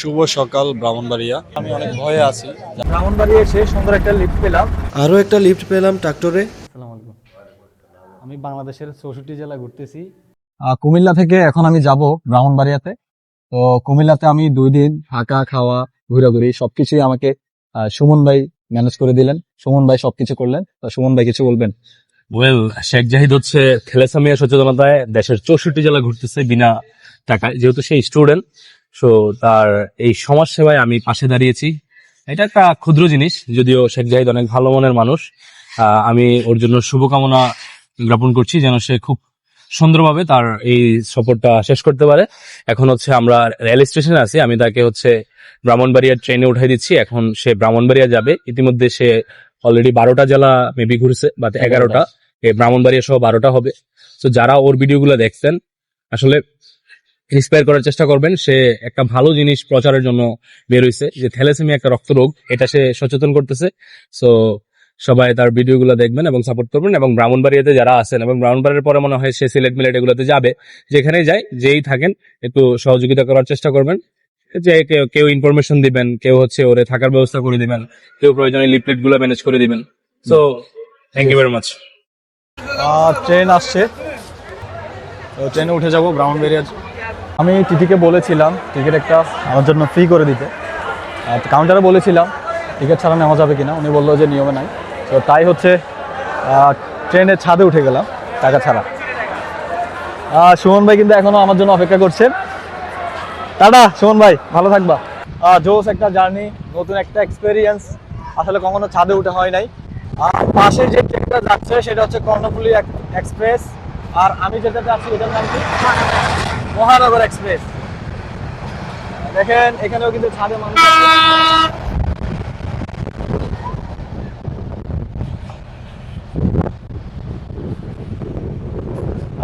শুভ সকাল ব্রাহ্মণবাড়িয়া। আমি অনেক ভয়ে আছি। ব্রাহ্মণবাড়িয়া এসে সুন্দর একটা লিফট পেলাম। আরও একটা লিফট পেলাম ট্রাক্টরে। আসসালামু আলাইকুম। আমি বাংলাদেশের 64 জেলা ঘুরতেছি। কুমিল্লা থেকে এখন আমি যাব ব্রাহ্মণবাড়িয়াতে। তো কুমিল্লাতে আমি 2 দিন থাকা খাওয়া ঘোরাঘুরি সবকিছুই আমাকে সুমন ভাই ম্যানেজ করে দিলেন। সুমন ভাই সবকিছু করলেন। তো সুমন ভাই কিছু বলবেন? শেখ জাহিদ হচ্ছে থ্যালাসেমিয়া সচেতনতায় দেশের 64 জেলা ঘুরতেছে বিনা টাকায়, যেহেতু সেই স্টুডেন্ট। সো তার এই সমাজ সেবায় আমি পাশে দাঁড়িয়েছি। এটা একটা ক্ষুদ্র জিনিস, যদিও শেখ জাহিদ অনেক ভালো মনের মানুষ। আমি ওর জন্য শুভকামনা জ্ঞাপন করছি যেন সে খুব সুন্দরভাবে তার এই সফরটা শেষ করতে পারে। এখন হচ্ছে আমরা রেল স্টেশনে আছি, আমি তাকে হচ্ছে ব্রাহ্মণবাড়িয়ার ট্রেনে উঠাই দিচ্ছি। এখন সে ব্রাহ্মণবাড়িয়া যাবে। ইতিমধ্যে সে অলরেডি 12টা জেলা মেবি ঘুরছে, বা 11টা, ব্রাহ্মণবাড়িয়া সহ 12টা হবে। তো যারা ওর ভিডিওগুলো দেখছেন, আসলে ইন্সপায়ার করার চেষ্টা করবেন। সে একটা ভালো জিনিস প্রচারের জন্য বের হইছে, যে থ্যালাসেমিয়া একটা রক্ত রোগ, এটা সে সচেতন করতেছে। সো সবাই তার ভিডিওগুলো দেখবেন এবং সাপোর্ট করবেন। এবং ব্রাহ্মণবাড়িয়াতে যারা আছেন, এবং ব্রাহ্মণবাড়িয়ার পরে মনে হয় সে সিলেট মিলেট এগুলোতে যাবে, যেখানেই যায় যেই থাকেন একটু সহযোগিতা করার চেষ্টা করবেন। যে কেউ ইনফরমেশন দিবেন, কেউ হচ্ছে ওরে থাকার ব্যবস্থা করে দিবেন, কেউ প্রয়োজনে লিফলেট গুলো ম্যানেজ করে দিবেন। So thank you very much. Train আসছে, তো ট্রেনে উঠে যাব ব্রাহ্মণবাড়িয়া। আমি টিটিকে বলেছিলাম টিকিট একটা আমার জন্য ফ্রি করে দিতে। কাউন্টারে বলেছিলাম টিকিট ছাড়া নেওয়া যাবে কিনা, উনি বললো যে নিয়মে নাই। তো তাই হচ্ছে ট্রেনের ছাদে উঠে গেলাম টাকা ছাড়া। সুমন ভাই কিন্তু এখনো আমার জন্য অপেক্ষা করছেন। টাটা সুমন ভাই, ভালো থাকবা। জোস একটা জার্নি, নতুন একটা এক্সপেরিয়েন্স। আসলে কখনো ছাদে উঠে হয় নাই। আর পাশে যে ট্রেনটা যাচ্ছে সেটা হচ্ছে কর্ণফুলী এক্সপ্রেস। আর আমি যেটা যাচ্ছি এটার নাম কি? মহানগর এক্সপ্রেস। দেখেন এখানেও কিন্তু ছাদে মানুষ আছে।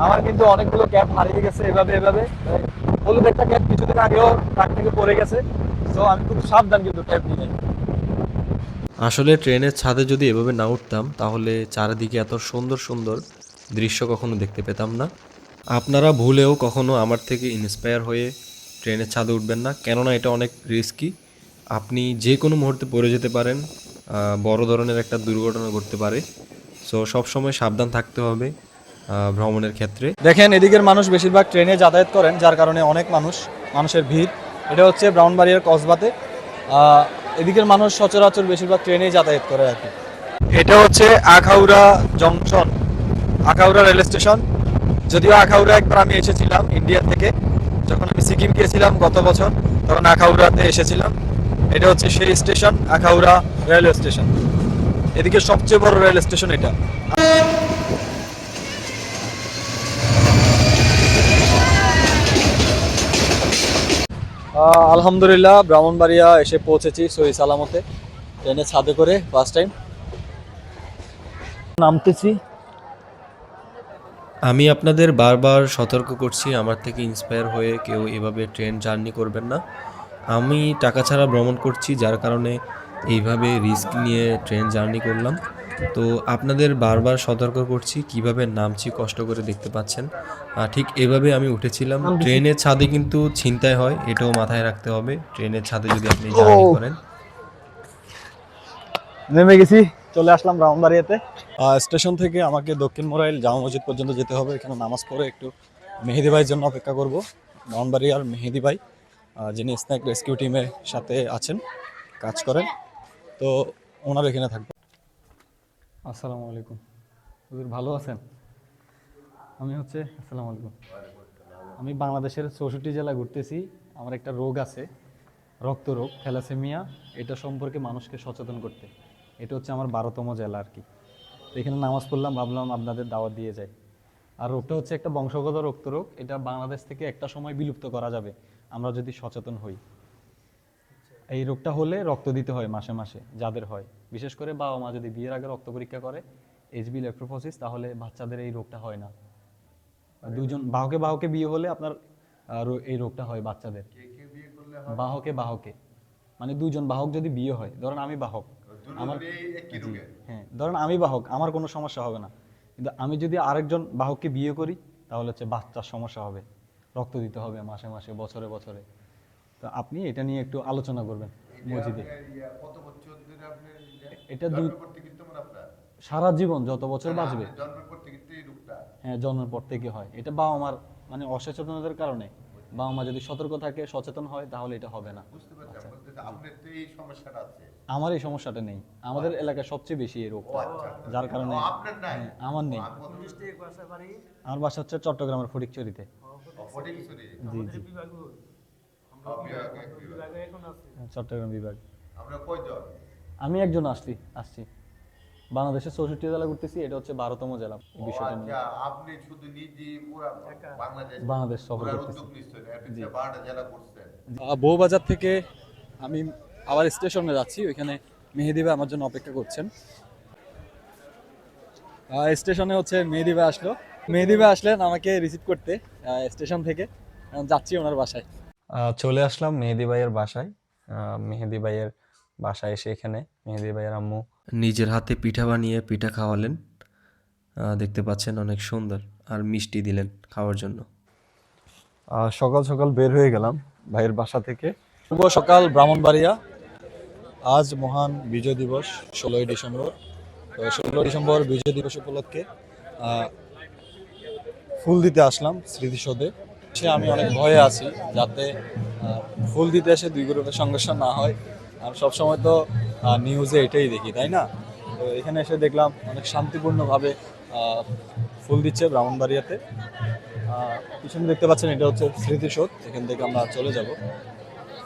আমার কিন্তু অনেকগুলো ক্যাব হারিয়ে গেছে এভাবে এভাবে। হলুদ একটা ক্যাব কিছুদিন আগেও ট্রাক থেকে পড়ে গেছে। তো আমি খুব সাবধান কিন্তু ক্যাব নিয়ে। আসলে ট্রেনের ছাদে যদি এভাবে না উঠতাম তাহলে চারিদিকে এত সুন্দর সুন্দর দৃশ্য কখনো দেখতে পেতাম না। আপনারা ভুলেও কখনো আমার থেকে ইন্সপায়ার হয়ে ট্রেনের ছাদে উঠবেন না, কেননা এটা অনেক রিস্কি। আপনি যে কোনো মুহূর্তে পড়ে যেতে পারেন, বড় ধরনের একটা দুর্ঘটনা ঘটতে পারে। সো সবসময় সাবধান থাকতে হবে ভ্রমণের ক্ষেত্রে। দেখেন এদিকের মানুষ বেশিরভাগ ট্রেনে যাতায়াত করেন, যার কারণে অনেক মানুষের ভিড়। এটা হচ্ছে ব্রাহ্মণবাড়িয়ার কসবাতে। এদিকের মানুষ সচরাচর বেশিরভাগ ট্রেনেই যাতায়াত করে আর কি। এটা হচ্ছে Akhaura junction, Akhaura rail station. যদিও আখাউড়া একবার আমি এসেছিলাম ইন্ডিয়া থেকে, যখন আমি সিকিম গিয়েছিলাম গত বছর, তখন আখাউড়াতে এসেছিলাম। এটা হচ্ছে সেই স্টেশন, আখাউড়া রেলওয়ে স্টেশন। এদিকে সবচেয়ে বড় রেল স্টেশন এটা। আলহামদুলিল্লাহ ব্রাহ্মণবাড়িয়া এসে পৌঁছেছি সহি সালামতে, ট্রেনের ছাদে করে ফার্স্ট টাইম নামতেছি। আমি আপনাদের বারবার সতর্ক করছি, আমার থেকে ইন্সপায়ার হয়ে কেউ এভাবে ট্রেন জার্নি করবেন না। আমি টাকা ছাড়া ভ্রমণ করছি, যার কারণে এইভাবে রিস্ক নিয়ে ট্রেন জার্নি করলাম। তো আপনাদের বারবার সতর্ক করছি, কিভাবে নামছি কষ্ট করে দেখতে পাচ্ছেন। ঠিক এভাবে আমি উঠেছিলাম। ট্রেনের ছাদে কিন্তু ছিনতাই হয়, এটাও মাথায় রাখতে হবে ট্রেনের ছাদে যদি আপনি জার্নি করেন। নেমে গেছি, চলে আসলাম ব্রাহ্মণবাড়িয়াতে। স্টেশন থেকে আমাকে দক্ষিণ মোরাইল জামা মসজিদ পর্যন্ত যেতে হবে। এখানে নামাজ পড়ে একটু মেহেদি ভাইয়ের জন্য অপেক্ষা করব। ব্রাহ্মণবাড়িয়ার মেহেদি ভাই, যিনি স্ন্যাক রেস্কিউ টিমের সাথে আছেন, কাজ করেন। তো ওনার এখানে থাকবে। আসসালামু আলাইকুম হুজুর, ভালো আছেন? আসসালামু আলাইকুম। আমি বাংলাদেশের 64 জেলা ঘুরতেছি। আমার একটা রোগ আছে, রক্ত রোগ, থ্যালাসেমিয়া। এটা সম্পর্কে মানুষকে সচেতন করতে। এটা হচ্ছে আমার 12তম জেলা আর কি। তো এখানে নামাজ পড়লাম, ভাবলাম আপনাদের দাওয়াত দিয়ে যাই। আর রোগটা হচ্ছে একটা বংশগত রক্ত রোগ। এটা বাংলাদেশ থেকে একটা সময় বিলুপ্ত করা যাবে আমরা যদি সচেতন হই। এই রোগটা হলে রক্ত দিতে হয় মাসে মাসে, যাদের হয়। বিশেষ করে বাবা মা যদি বিয়ের আগে রক্ত পরীক্ষা করে এইচবি ইলেকট্রোফোসিস, তাহলে বাচ্চাদের এই রোগটা হয় না। দুজন বাহকে বাহকে বিয়ে হলে আপনার এই রোগটা হয় বাচ্চাদের। বাহকে বাহকে মানে দুজন বাহক যদি বিয়ে হয়, ধরেন আমি বাহক, আমার হ্যাঁ ধরেন আমি বাহক, আমার কোনো সমস্যা হবে না। কিন্তু আমি যদি আরেকজন বাহককে বিয়ে করি, তাহলে হচ্ছে বাচ্চার সমস্যা হবে, রক্ত দিতে হবে মাসে মাসে, বছরে বছরে। তো আপনি এটা নিয়ে একটু আলোচনা করবেন মসজিদে। কত বছর ধরে আপনি এটা দুই জন্মের পর থেকে তেমন আপনার সারা জীবন যত বছর বাঁচবে। জন্মের পর থেকে তো এই রোগটা হ্যাঁ, জন্মের পর থেকে হয়। এটা বাবা মার মানে অসচেতনতার কারণে, বাবা মা যদি সতর্ক থাকে সচেতন হয় তাহলে এটা হবে না। বুঝতে পারছেন বলতে যে আপনার তো এই সমস্যাটা আছে। আমার এই সমস্যাটা নেই, আমাদের এলাকায় সবচেয়ে বেশি এই রোগটা, যার কারণে আপনার নাই আমার নেই। আমার বাসা হচ্ছে চট্টগ্রামের ফটিকছড়িতে। ফটিকছড়ি জি জি, চট্টগ্রাম বিভাগ। আমরা কয়জন? আমি একজন আসছি বাংলাদেশের 64 জেলা ঘুরতেছি, এটা হচ্ছে 12তম জেলা এই বিষয়টা নিয়ে। আচ্ছা, আপনি শুধু নিজে পুরো বাংলাদেশ সফর পুরো করতেছি। উদ্যোগ নিচ্ছেন, এর পিছনে 12টা জেলা করছেন। বউবাজার থেকে আমি আবার স্টেশনে যাচ্ছি, ওইখানে মেহেদি ভাই আমার জন্য অপেক্ষা করছেন। স্টেশনে হচ্ছে মেহেদি ভাই আসলো, মেহেদি ভাই আসলেন আমাকে রিসিভ করতে স্টেশন থেকে। যাচ্ছি ওনার বাসায়। চলে আসলাম মেহেদি ভাইয়ের বাসায়। মেহেদি ভাইয়ের বাসায় এসে এখানে মেহেদি ভাইয়ের আম্মু নিজের হাতে পিঠা বানিয়ে পিঠা খাওয়ালেন, দেখতে পাচ্ছেন অনেক সুন্দর, আর মিষ্টি দিলেন খাওয়ার জন্য। সকাল সকাল বের হয়ে গেলাম ভাইয়ের বাসা থেকে। শুভ সকাল ব্রাহ্মণবাড়িয়া। আজ মহান বিজয় দিবস 16ই ডিসেম্বর। তো 16 ডিসেম্বর বিজয় দিবস উপলক্ষে ফুল দিতে আসলাম স্মৃতিসৌধে। সে আমি অনেক ভয়ে আছি যাতে ফুল দিতে এসে দুই গ্রুপের সংঘর্ষ না হয়। আর সবসময় তো নিউজে এটাই দেখি, তাই না? তো এখানে এসে দেখলাম অনেক শান্তিপূর্ণভাবে ফুল দিচ্ছে ব্রাহ্মণবাড়িয়াতে। পিছনে দেখতে পাচ্ছেন এটা হচ্ছে স্মৃতিসৌধ, এখান থেকে আমরা চলে যাব।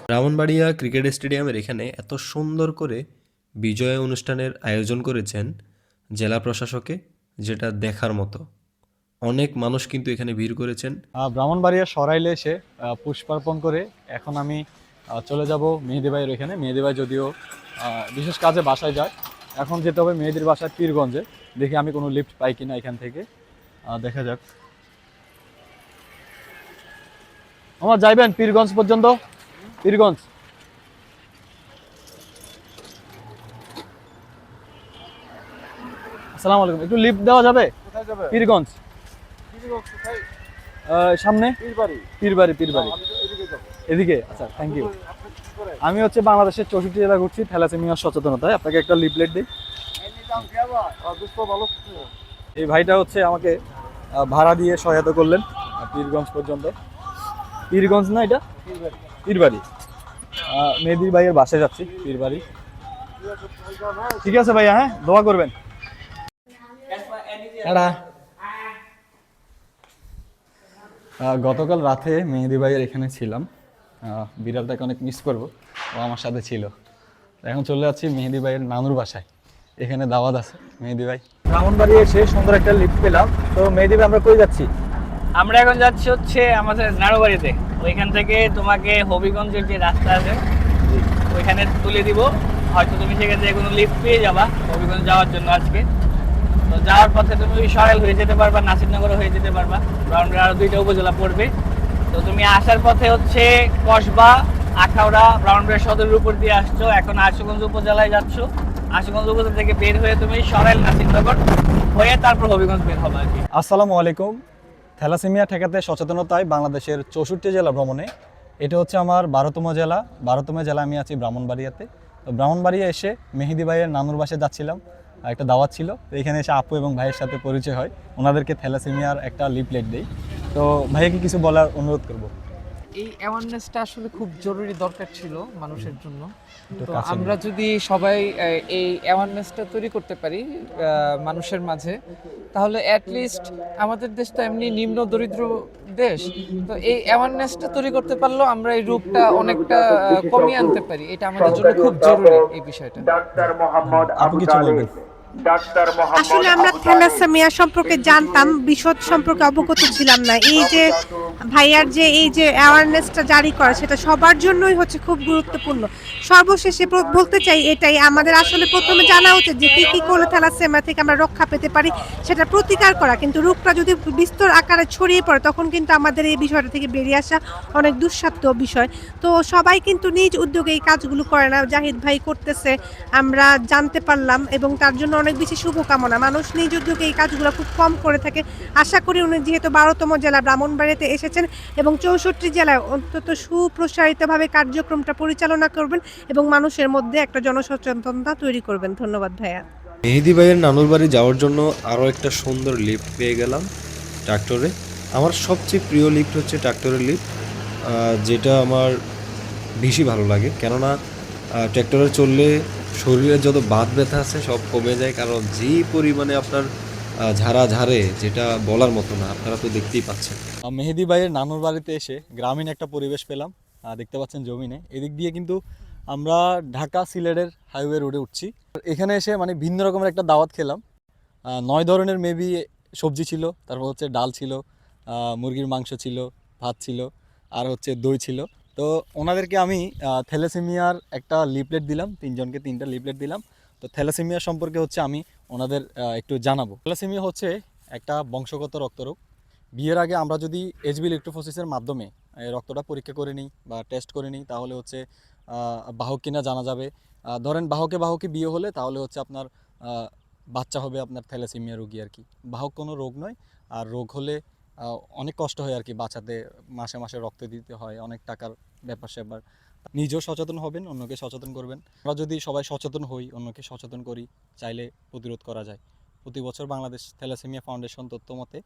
ব্রাহ্মণবাড়িয়া ক্রিকেট স্টেডিয়ামের এখানে এত সুন্দর করে বিজয় অনুষ্ঠানের আয়োজন করেছেন জেলা প্রশাসকে, যেটা দেখার মতো। অনেক মানুষ কিন্তু এখানে ভিড় করেছেন। ব্রাহ্মণবাড়িয়া সরাইলে এসে পুষ্পার্পণ করে এখন আমি চলে যাব মেহেদি ভাইয়ের ওইখানে। মেহেদি ভাই যদিও বিশেষ কাজে বাসায় যায়, এখন যেতে হবে মেহেদির বাসায় পীরগঞ্জে। দেখি আমি কোনো লিফট পাই কিনা এখান থেকে, দেখা যাক। আমার যাইবেন পীরগঞ্জ পর্যন্ত? পীরগঞ্জ আসসালামু আলাইকুম, একটু লিফট দেওয়া যাবে? পীরগঞ্জ সামনে পীরবাড়ি এদিকে। আচ্ছা, থ্যাংক ইউ। আমি হচ্ছে বাংলাদেশের 64 জেলা ঘুরছি থ্যালাসেমিয়া সচেতনতায়। আপনাকে একটা লিফলেট দিই। এই ভাইটা হচ্ছে আমাকে ভাড়া দিয়ে সহায়তা করলেন পীরগঞ্জ পর্যন্ত। পীরগঞ্জ না, এটা পীরবাড়ি। মেহেদি ভাইয়ের বাসায় যাচ্ছি, পীরবাড়ি। ঠিক আছে ভাইয়া, হ্যাঁ দোয়া করবেন। গতকাল রাতে মেহেদি ভাইয়ের এখানে ছিলাম, বিড়ালটাকে অনেক মিস করবো, ও আমার সাথে ছিল। এখন চলে যাচ্ছি মেহেদি ভাইয়ের নানুর বাসায়, এখানে দাওয়াত আছে মেহেদি ভাই। ব্রাহ্মণবাড়ি এসে সুন্দর একটা লিফট পেলাম। তো মেহেদি ভাই আমরা কই যাচ্ছি? আমরা এখন যাচ্ছি হচ্ছে আমাদের নাড়ুবাড়িতে। ওইখান থেকে তোমাকে হবিগঞ্জের যে রাস্তা আছে ওইখানে তুলে দিব। হয়তো তুমি সেখান থেকে কোনো লিফট পেয়ে যাবা হবিগঞ্জ যাওয়ার জন্য আজকে। তো যাওয়ার পথে তুমি সরাইল হয়ে যেতে পারবা, নাসিরনগর হয়ে যেতে পারবা। ব্রাহ্মণবাড়িয়া আরও 2টা উপজেলা পড়বে। তো তুমি আসার পথে হচ্ছে কসবা, আখাউড়া, ব্রাহ্মণবাড়িয়া সদরের উপর দিয়ে আসছো, এখন আশুগঞ্জ উপজেলায় যাচ্ছ। আশুগঞ্জ উপজেলা থেকে বের হয়ে তুমি সরাইল, নাসিরনগর হয়ে তারপর হবিগঞ্জ বের হবে আর কি। আসসালামু আলাইকুম। থ্যালাসেমিয়া ঠেকাতে সচেতনতায় বাংলাদেশের 64 জেলা ভ্রমণে এটা হচ্ছে আমার 12তম জেলা। 12তম জেলা আমি আছি ব্রাহ্মণবাড়িয়াতে। তো ব্রাহ্মণবাড়িয়া এসে মেহেদি ভাইয়ের নানুর বাসায় যাচ্ছিলাম, একটা দাওয়াত ছিল। তো এখানে এসে আপু এবং ভাইয়ের সাথে পরিচয় হয়, ওনাদেরকে থ্যালাসেমিয়ার একটা লিফলেট দেই। তো ভাইয়াকে কিছু বলার অনুরোধ করব। এই অ্যাওয়ারনেসটা আসলে খুব জরুরি দরকার ছিল মানুষের জন্য। তো কাছে আমরা যদি সবাই এই অ্যাওয়ারনেসটা তৈরি করতে পারি মানুষের মাঝে, তাহলে অ্যাটলিস্ট আমাদের দেশ তো এমনি নিম্ন দরিদ্র দেশ, তো এই অ্যাওয়ারনেসটা তৈরি করতে পারলেও আমরা এই রূপটা অনেকটা কমিয়ে আনতে পারি। এটা আমাদের জন্য খুব জরুরি এই বিষয়টা। আপু কিছু বলবেন? আসলে আমরা থ্যালাসেমিয়া সম্পর্কে জানতাম, বিশদ সম্পর্কে অবগত ছিলাম না। এই যে ভাইয়ার যে এই যে অ্যাওয়ারনেসটা জারি করা, সেটা সবার জন্যই হচ্ছে খুব গুরুত্বপূর্ণ। সর্বশেষে বলতে চাই এটাই, আমাদের আসলে প্রথমে জানা উচিত যে কী করলে থ্যালাসেমিয়া থেকে আমরা রক্ষা পেতে পারি, সেটা প্রতিকার করা। কিন্তু রোগটা যদি বিস্তর আকারে ছড়িয়ে পড়ে তখন কিন্তু আমাদের এই বিষয়টা থেকে বেরিয়ে আসা অনেক দুঃসাধ্য বিষয়। তো সবাই কিন্তু নিজ উদ্যোগে এই কাজগুলো করে না, জাহিদ ভাই করতেছে, আমরা জানতে পারলাম এবং তার জন্য অনেক বেশি শুভকামনা। মানুষ নিজ উদ্যোগে এই কাজগুলো খুব কম করে থাকে। আশা করি উনি যেহেতু 12তম জেলা ব্রাহ্মণবাড়িয়াতে এসেছেন এবং 64 জেলায় অন্তত সুপ্রসারিতভাবে কার্যক্রমটা পরিচালনা করবেন এবং মানুষের মধ্যে একটা জনসচেতনতা তৈরি করবেন। ধন্যবাদ ভাইয়া। মেহেদি ভাইয়ের নানুর বাড়ি যাওয়ার জন্য আরও একটা সুন্দর লিফট পেয়ে গেলাম ট্রাক্টরে। আমার সবচেয়ে প্রিয় লিফট হচ্ছে ট্রাক্টরের লিফট, যেটা আমার বেশি ভালো লাগে, কেননা ট্রাক্টরে চললে শরীরে যত বাত ব্যথা আছে সব কমে যায়, কারণ যে পরিমাণে আপনার ঝাড়া ঝাড়ে যেটা বলার মতো না, আপনারা তো দেখতেই পাচ্ছেন। মেহেদি ভাইয়ের নানুর বাড়িতে এসে গ্রামীণ একটা পরিবেশ পেলাম। দেখতে পাচ্ছেন জমিনে, এদিক দিয়ে কিন্তু আমরা ঢাকা সিলেটের হাইওয়ে রোডে উঠছি। এখানে এসে মানে ভিন্ন রকমের একটা দাওয়াত খেলাম। 9 ধরনের মেবি সবজি ছিল, তারপর হচ্ছে ডাল ছিল, মুরগির মাংস ছিল, ভাত ছিল, আর হচ্ছে দই ছিল। তো ওনাদেরকে আমি থ্যালাসেমিয়ার একটা লিফলেট দিলাম, 3 জনকে 3টা লিফলেট দিলাম। তো থ্যালাসেমিয়া সম্পর্কে হচ্ছে আমি ওনাদের একটু জানাবো। থ্যালাসেমিয়া হচ্ছে একটা বংশগত রক্তরোগ। বিয়ের আগে আমরা যদি এইচবি ইলেকট্রোফোরেসিসের মাধ্যমে রক্তটা পরীক্ষা করে নিই বা টেস্ট করে নিই, তাহলে হচ্ছে বাহক কিনা জানা যাবে। ধরেন বাহকে বাহকে বিয়ে হলে তাহলে হচ্ছে আপনার বাচ্চা হবে আপনার থ্যালাসেমিয়া রোগী আর কি। বাহক কোনো রোগ নয়, আর রোগ হলে অনেক কষ্ট হয় আর কি বাঁচাতে, মাসে মাসে রক্ত দিতে হয়, অনেক টাকার ব্যাপার স্যাপার। নিজেও সচেতন হবেন, অন্যকে সচেতন করবেন। আমরা যদি সবাই সচেতন হই, অন্যকে সচেতন করি, চাইলে প্রতিরোধ করা যায়। প্রতি বছর বাংলাদেশ থ্যালাসেমিয়া ফাউন্ডেশন তথ্য মতে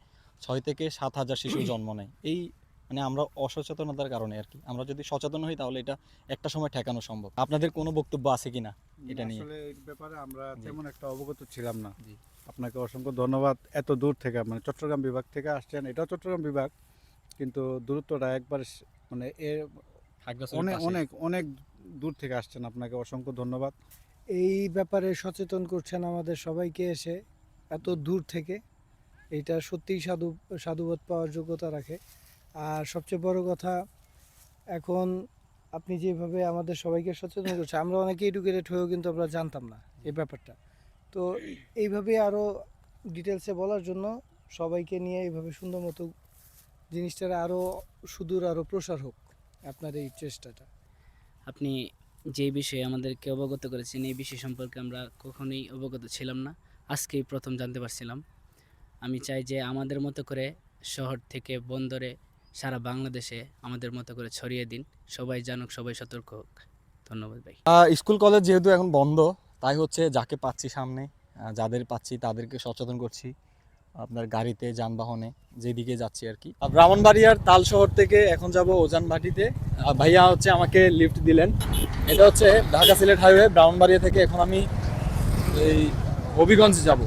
6 থেকে 7 হাজার শিশু জন্ম নেয়। এই মানে আমরা অসচেতনতার কারণে আর কি। আমরা যদি সচেতন হই তাহলে এটা একটা সময় ঠেকানো সম্ভব। আপনাদের কোনো বক্তব্য আছে কিনা এটা নিয়ে? আসলে এই ব্যাপারে আমরা তেমন একটা অবগত ছিলাম না। আপনাকে অসংখ্য ধন্যবাদ। এত দূর থেকে মানে চট্টগ্রাম বিভাগ থেকে আসছেন, এটাও চট্টগ্রাম বিভাগ, কিন্তু দূরত্বটা একবার মানে অনেক অনেক অনেক দূর থেকে আসছেন। আপনাকে অসংখ্য ধন্যবাদ। এই ব্যাপারে সচেতন করছেন আমাদের সবাইকে এসে এত দূর থেকে, এটা সত্যিই সাধুবাদ পাওয়ার যোগ্যতা রাখে। আর সবচেয়ে বড় কথা, এখন আপনি যেভাবে আমাদের সবাইকে সচেতন করছেন, আমরা অনেকে এডুকেটেড হয়েও কিন্তু আমরা জানতাম না এই ব্যাপারটা। তো এইভাবে আরও ডিটেলসে বলার জন্য সবাইকে নিয়ে এইভাবে সুন্দর মতো জিনিসটার আরও সুদূর আরও প্রসার হোক আপনার এই চেষ্টাটা। আপনি যে বিষয়ে আমাদেরকে অবগত করেছেন, এই বিষয় সম্পর্কে আমরা কখনোই অবগত ছিলাম না, আজকেই প্রথম জানতে পারছিলাম। আমি চাই যে আমাদের মতো করে শহর থেকে বন্দরে সারা বাংলাদেশে আমাদের মতো করে ছড়িয়ে দিন, সবাই জানুক, সবাই সতর্ক হোক। ধন্যবাদ ভাই। স্কুল কলেজ যেহেতু এখন বন্ধ, তাই হচ্ছে যাকে পাচ্ছি সামনে, যাদের পাচ্ছি তাদেরকে সচেতন করছি আপনার গাড়িতে, যানবাহনে, যেদিকে যাচ্ছি আর কি। ব্রাহ্মণবাড়িয়ার তাল শহর থেকে এখন যাব ওজানভাটিতে। ভাইয়া হচ্ছে আমাকে লিফট দিলেন। এটা হচ্ছে ঢাকা সিলেট হাইওয়ে, ব্রাহ্মণবাড়িয়া থেকে এখন আমি এই হবিগঞ্জ যাব।